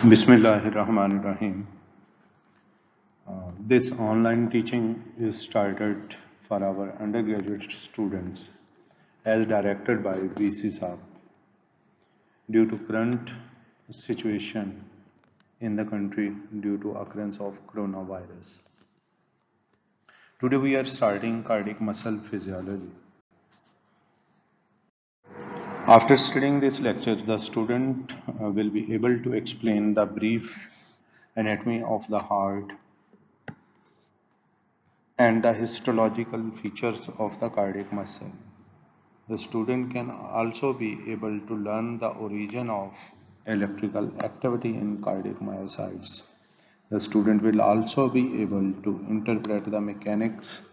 Bismillahirrahmanirrahim. This online teaching is started for our undergraduate students as directed by VC Saab due to current situation in the country due to occurrence of coronavirus. Today we are starting cardiac muscle physiology. After studying this lecture, the student will be able to explain the brief anatomy of the heart and the histological features of the cardiac muscle. The student can also be able to learn the origin of electrical activity in cardiac myocytes. The student will also be able to interpret the mechanics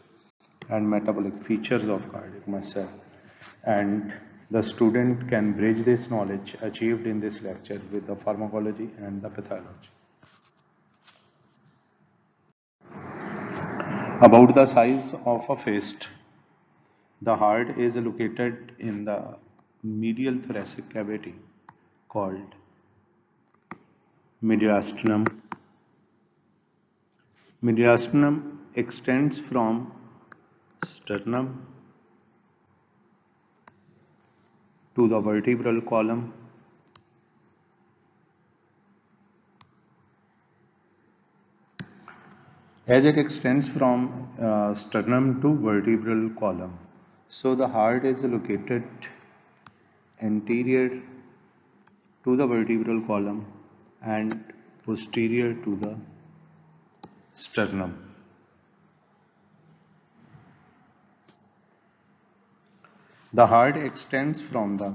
and metabolic features of cardiac muscle, and the student can bridge this knowledge achieved in this lecture with the pharmacology and the pathology. About the size of a fist, the heart is located in the medial thoracic cavity called mediastinum. Mediastinum extends from sternum to the vertebral column. As it extends from sternum to vertebral column, so the heart is located anterior to the vertebral column and posterior to the sternum. The heart extends from the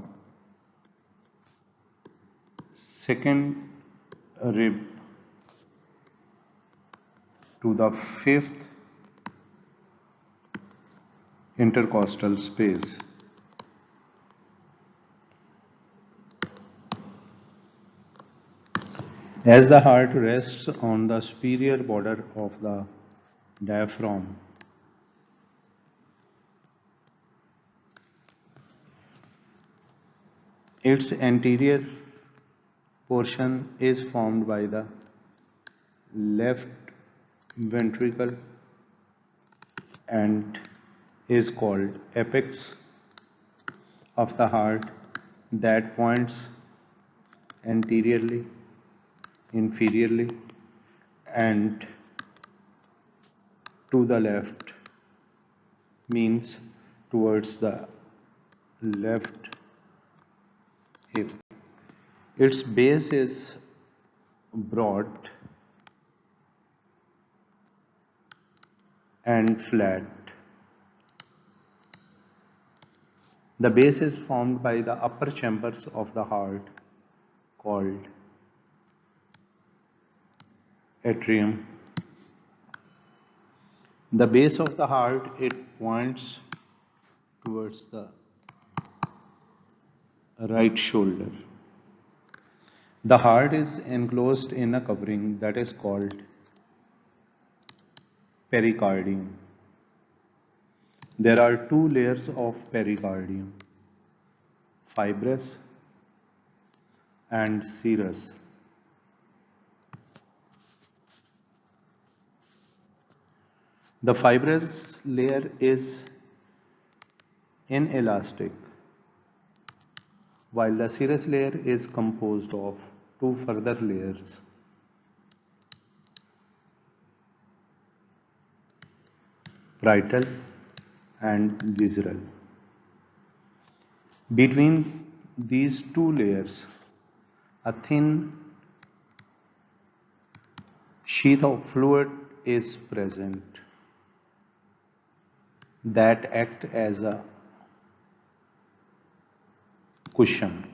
second rib to the fifth intercostal space. As the heart rests on the superior border of the diaphragm, its anterior portion is formed by the left ventricle and is called apex of the heart that points anteriorly, inferiorly, and to the left, means towards the left hip. Its base is broad and flat. The base is formed by the upper chambers of the heart called atrium. The base of the heart, it points towards the right shoulder. The heart is enclosed in a covering that is called pericardium. There are two layers of pericardium, fibrous and serous. The fibrous layer is inelastic, while the serous layer is composed of two further layers. Parietal and visceral. Between these two layers, a thin sheath of fluid is present that act as a cushion.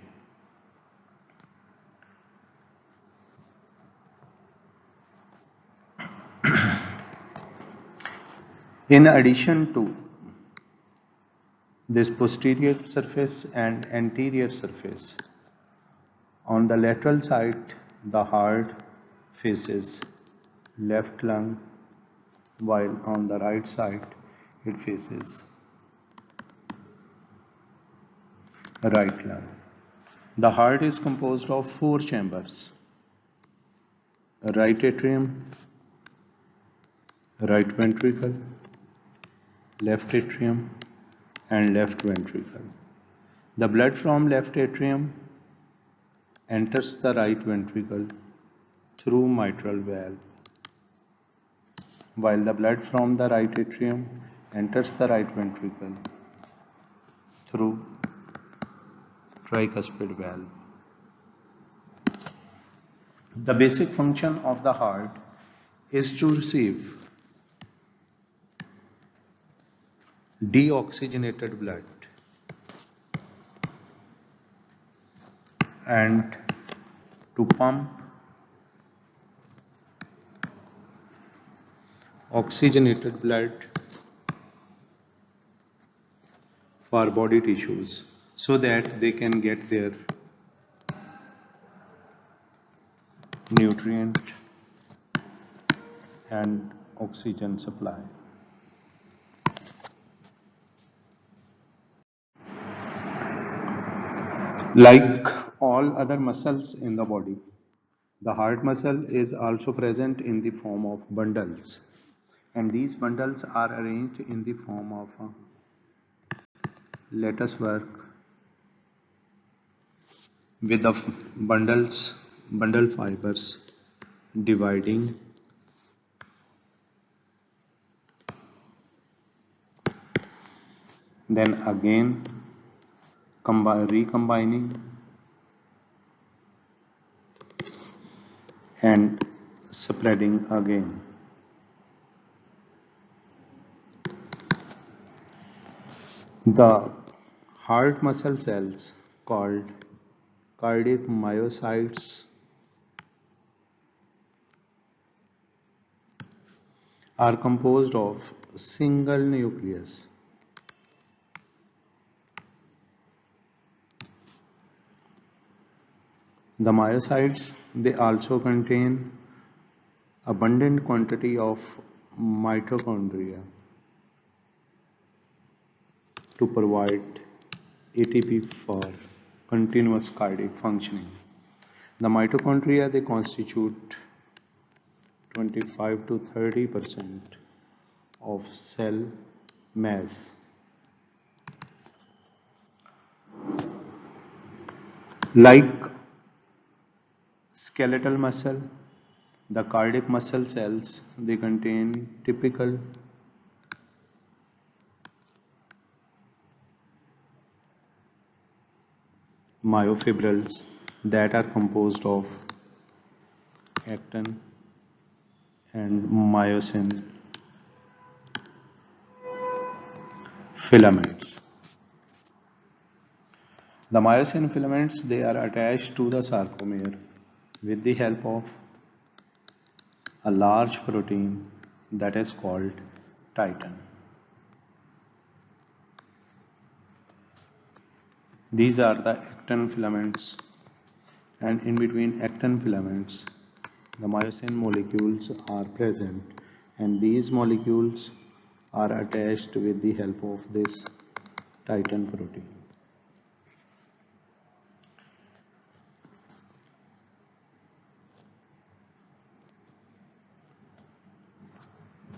In addition to this posterior surface and anterior surface, on the lateral side, the heart faces left lung, while on the right side, it faces right lung. The heart is composed of four chambers. right atrium, right ventricle, left atrium, and left ventricle. The blood from left atrium enters the right ventricle through mitral valve, while the blood from the right atrium enters the right ventricle through tricuspid valve. The basic function of the heart is to receive deoxygenated blood and to pump oxygenated blood for body tissues so that they can get their nutrient and oxygen supply. Like all other muscles in the body, the heart muscle is also present in the form of bundles, and these bundles are arranged in the form of lattice work with the bundle fibers dividing then again recombining and spreading again. The heart muscle cells called cardiac myocytes are composed of single nucleus. The myocytes, they also contain abundant quantity of mitochondria to provide ATP for continuous cardiac functioning. The mitochondria, they constitute 25 to 30% of cell mass. Like skeletal muscle, the cardiac muscle cells, they contain typical myofibrils that are composed of actin and myosin filaments. The myosin filaments, they are attached to the sarcomere with the help of a large protein that is called titin. These are the actin filaments, and in between actin filaments the myosin molecules are present, and these molecules are attached with the help of this titin protein.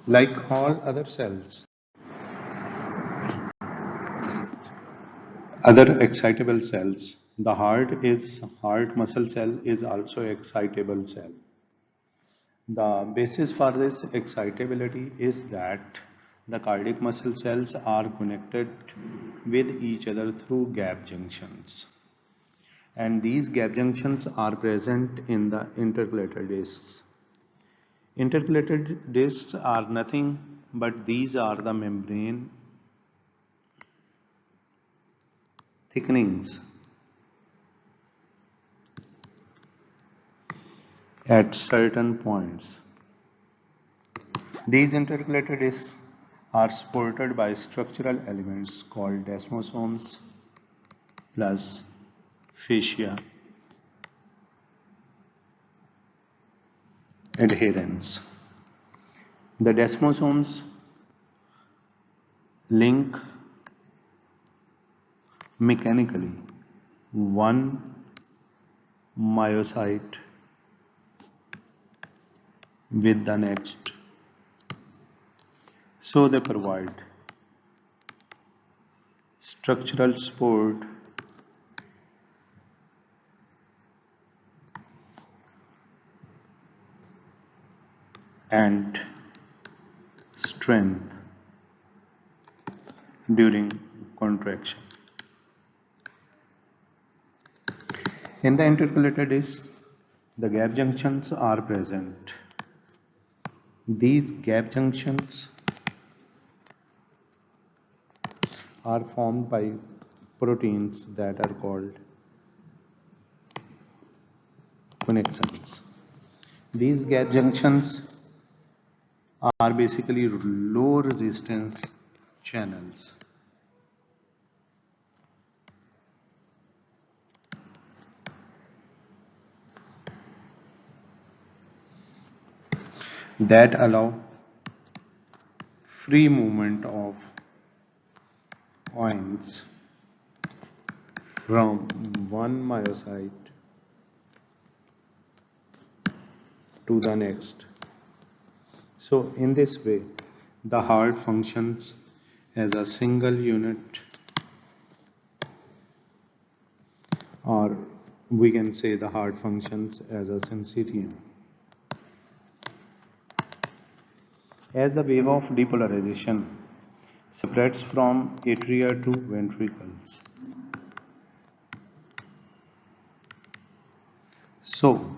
Like all other cells, other excitable cells, the heart muscle cell is also excitable cell. The basis for this excitability is that the cardiac muscle cells are connected with each other through gap junctions, and these gap junctions are present in the intercalated discs. Intercalated discs are nothing but these are the membrane thickenings at certain points. These intercalated discs are supported by structural elements called desmosomes plus fascia adherens. The desmosomes link mechanically one myocyte with the next. So they provide structural support and strength during contraction. In the intercalated disc, the gap junctions are present. These gap junctions are formed by proteins that are called connexins. These gap junctions are basically low resistance channels that allow free movement of ions from one myocyte to the next. So in this way, the heart functions as a single unit, or we can say the heart functions as a syncytium. As the wave of depolarization spreads from atria to ventricles, so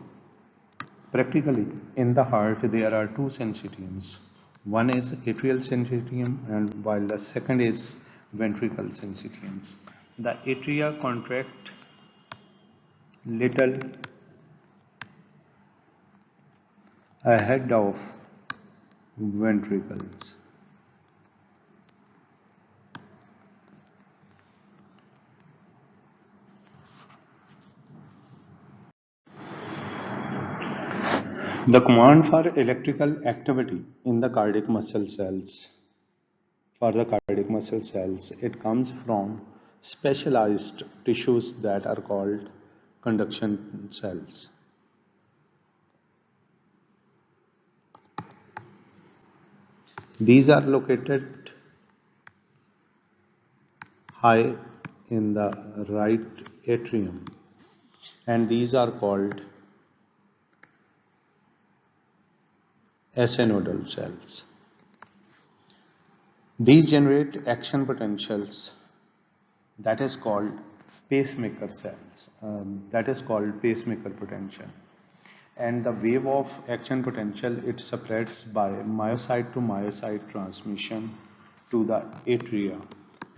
practically in the heart there are two syncytiums. One is atrial syncytium and while the second is ventricle syncytiums. The atria contract little ahead of ventricles. The command for electrical activity in the cardiac muscle cells, it comes from specialized tissues that are called conduction cells. These are located high in the right atrium, and these are called synodal cells. These generate action potentials that is called pacemaker cells, that is called pacemaker potential. And the wave of action potential, it spreads by myocyte to myocyte transmission to the atria.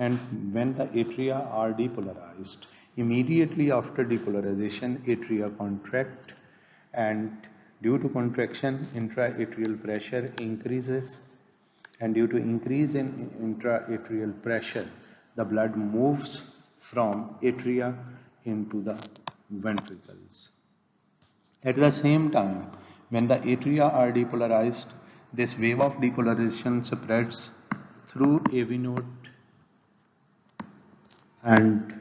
And when the atria are depolarized, immediately after depolarization, atria contract, and due to contraction, intraatrial pressure increases, and due to increase in intraatrial pressure, the blood moves from atria into the ventricles. At the same time, when the atria are depolarized, this wave of depolarization spreads through AV node and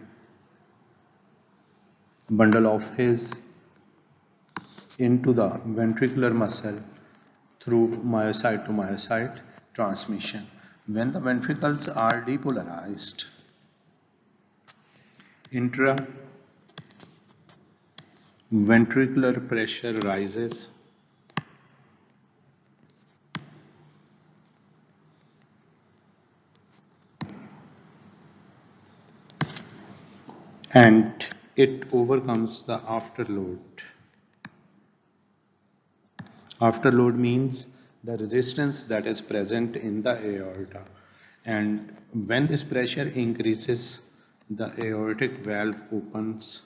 bundle of His into the ventricular muscle through myocyte to myocyte transmission. When the ventricles are depolarized, intraventricular pressure rises and it overcomes the afterload. Afterload means the resistance that is present in the aorta, and when this pressure increases, the aortic valve opens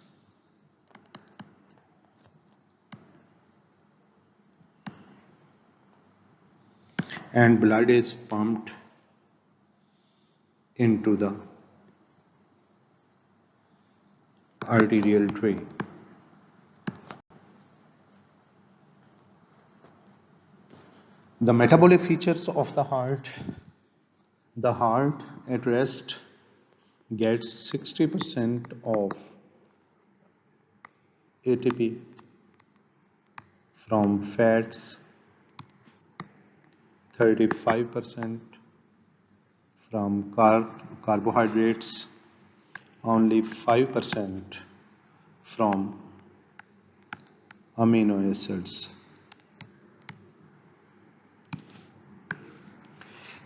and blood is pumped into the arterial tree. The metabolic features of the heart at rest gets 60% of ATP from fats 35% from carbohydrates, only 5% from amino acids.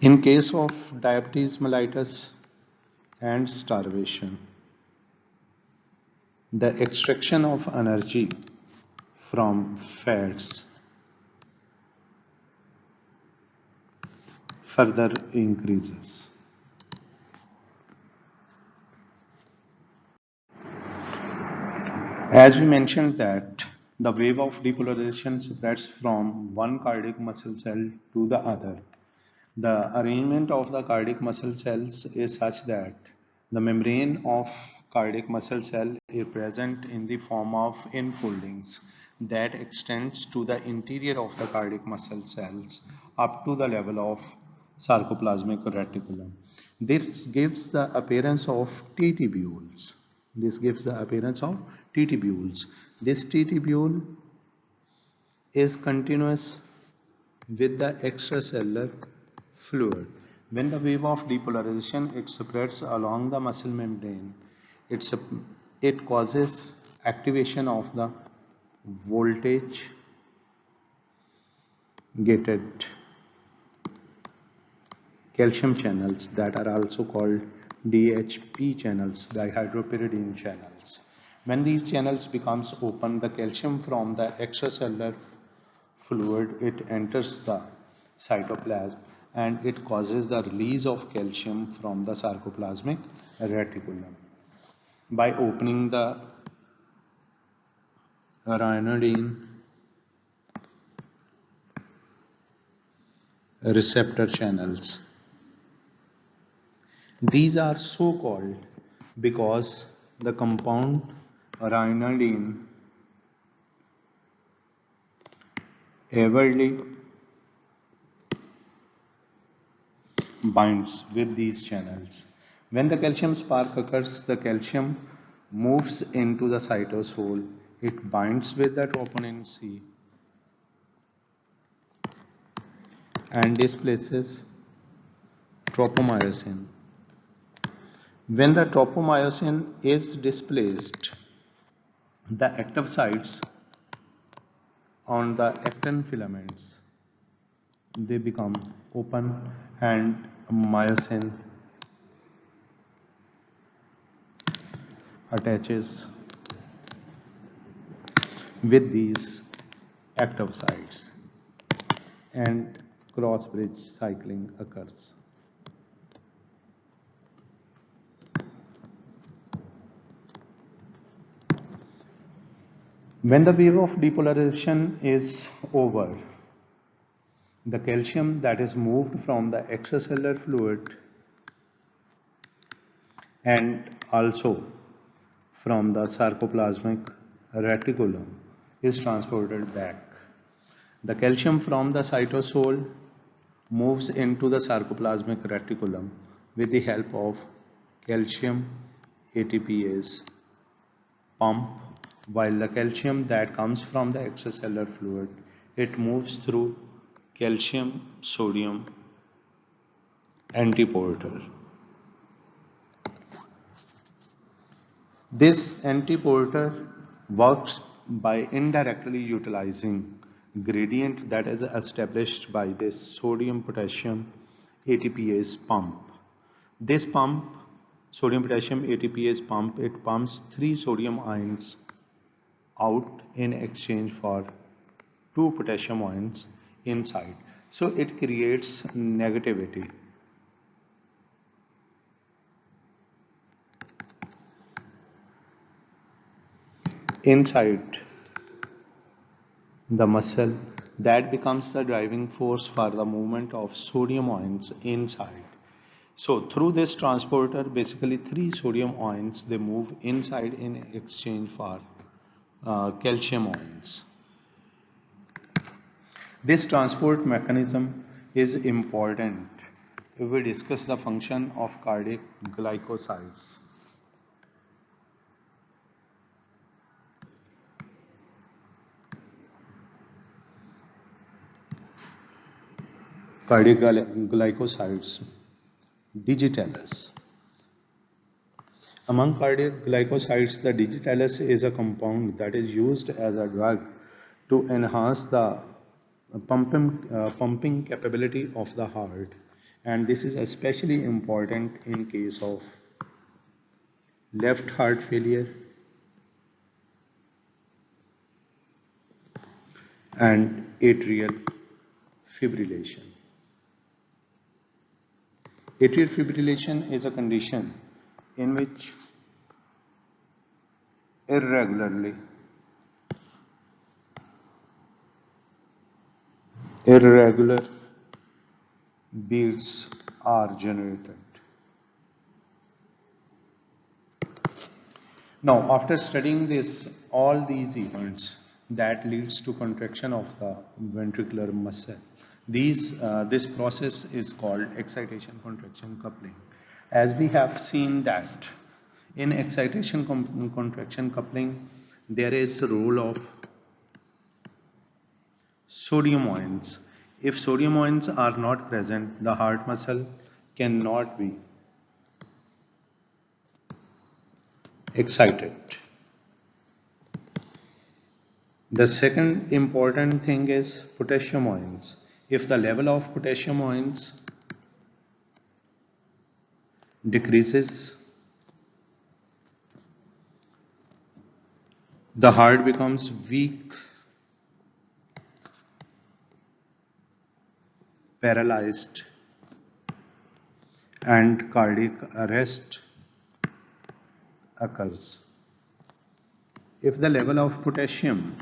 In case of diabetes mellitus and starvation, the extraction of energy from fats further increases. As we mentioned that the wave of depolarization spreads from one cardiac muscle cell to the other. The arrangement of the cardiac muscle cells is such that the membrane of cardiac muscle cell is present in the form of enfoldings that extends to the interior of the cardiac muscle cells up to the level of sarcoplasmic reticulum. This gives the appearance of T tubules. This gives the appearance of T tubules. This T tubule is continuous with the extracellular fluid. When the wave of depolarization it spreads along the muscle membrane, it causes activation of the voltage gated calcium channels that are also called DHP channels, dihydropyridine channels. When these channels becomes open, the calcium from the extracellular fluid it enters the cytoplasm and it causes the release of calcium from the sarcoplasmic reticulum. By opening the ryanodine receptor channels. These are so called because the compound ryanodine avidly binds with these channels. When the calcium spark occurs, the calcium moves into the cytosol. It binds with the troponin C and displaces tropomyosin. When the tropomyosin is displaced, the active sites on the actin filaments they become open and myosin attaches with these active sites and cross bridge cycling occurs. When the wave of depolarization is over, the calcium that is moved from the extracellular fluid and also from the sarcoplasmic reticulum is transported back. The calcium from the cytosol moves into the sarcoplasmic reticulum with the help of calcium ATPase pump, while the calcium that comes from the extracellular fluid it moves through calcium sodium antiporter. This antiporter works by indirectly utilizing gradient that is established by this sodium potassium ATPase pump. This pump, sodium potassium ATPase pump, it pumps 3 sodium ions out in exchange for 2 potassium ions inside. So it creates negativity. Inside the muscle that becomes the driving force for the movement of sodium ions inside. So through this transporter, basically 3 sodium ions they move inside in exchange for calcium ions. This transport mechanism is important if we discuss the function of cardiac glycosides. cardiac glycosides, digitalis. Among cardiac glycosides, the digitalis is a compound that is used as a drug to enhance the pumping capability of the heart, and this is especially important in case of left heart failure and atrial fibrillation. Atrial fibrillation is a condition in which irregularly irregular beats are generated. Now, after studying this, all these events that leads to contraction of the ventricular muscle, this process is called excitation contraction coupling. As we have seen that in excitation contraction coupling, there is a role of sodium ions. If sodium ions are not present, the heart muscle cannot be excited. The second important thing is potassium ions. If the level of potassium ions decreases, the heart becomes weak, paralyzed, and cardiac arrest occurs. If the level of potassium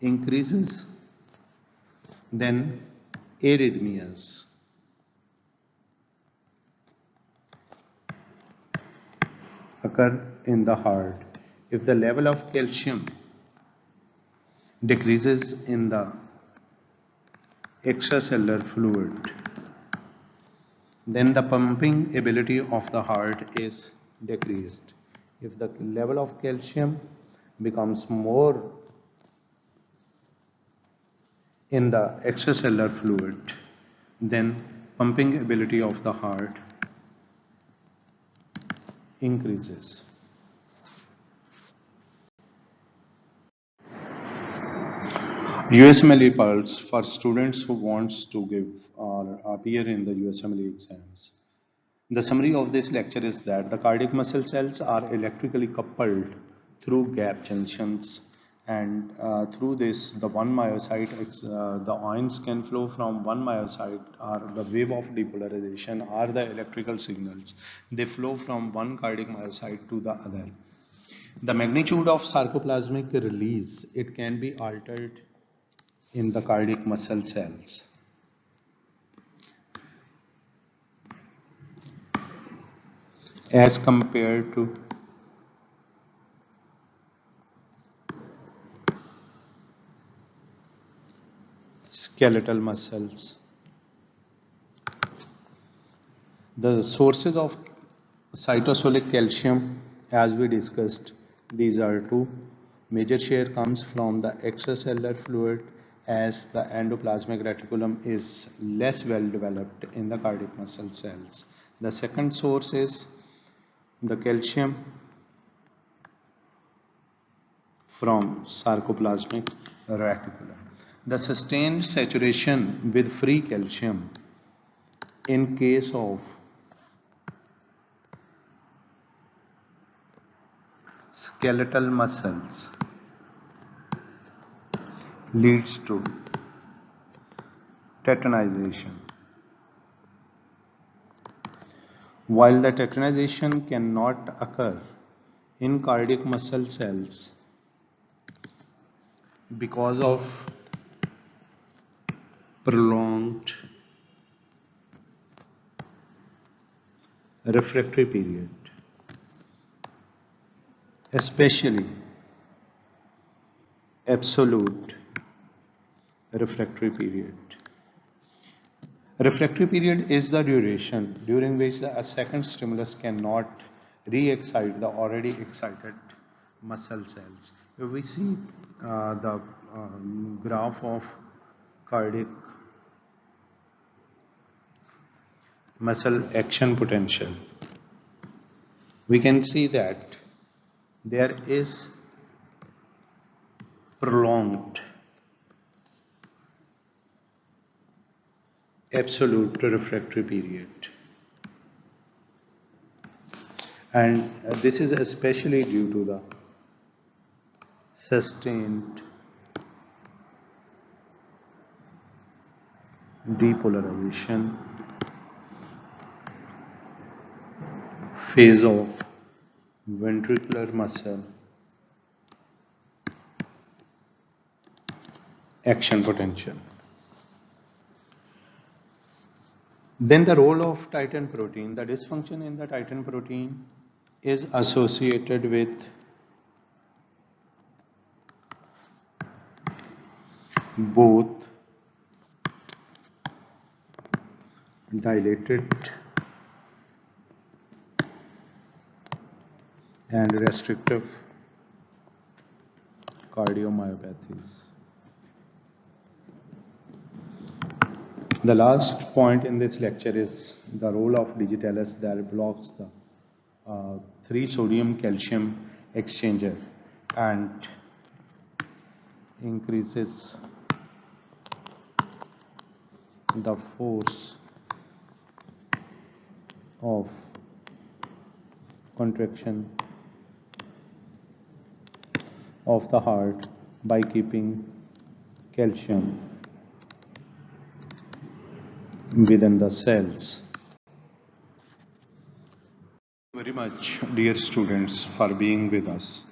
increases, then arrhythmias occur in the heart. If the level of calcium decreases in the extracellular fluid, then the pumping ability of the heart is decreased. If the level of calcium becomes more in the extracellular fluid, then pumping ability of the heart increases. USMLE Pulse for students who wants to give or appear in the USMLE exams. The summary of this lecture is that the cardiac muscle cells are electrically coupled through gap junctions, and through this the one myocyte, the ions can flow from one myocyte, or the wave of depolarization are the electrical signals. They flow from one cardiac myocyte to the other. The magnitude of sarcoplasmic release, it can be altered in the cardiac muscle cells. As compared to skeletal muscles. The sources of cytosolic calcium, as we discussed, these are two. Major share comes from the extracellular fluid, as the endoplasmic reticulum is less well developed in the cardiac muscle cells. The second source is the calcium from sarcoplasmic reticulum. The sustained saturation with free calcium in case of skeletal muscles leads to tetanization. While the tetanization cannot occur in cardiac muscle cells because of prolonged refractory period, especially absolute refractory period. Refractory period is the duration during which a second stimulus cannot re-excite the already excited muscle cells. If we see the graph of cardiac muscle action potential, we can see that there is prolonged absolute refractory period, and this is especially due to the sustained depolarization phase of ventricular muscle action potential. Then the role of titin protein, the dysfunction in the titin protein is associated with both dilated and restrictive cardiomyopathies. The last point in this lecture is the role of digitalis that blocks the 3-sodium calcium exchanger and increases the force of contraction of the heart by keeping calcium within the cells. Very much, dear students, for being with us.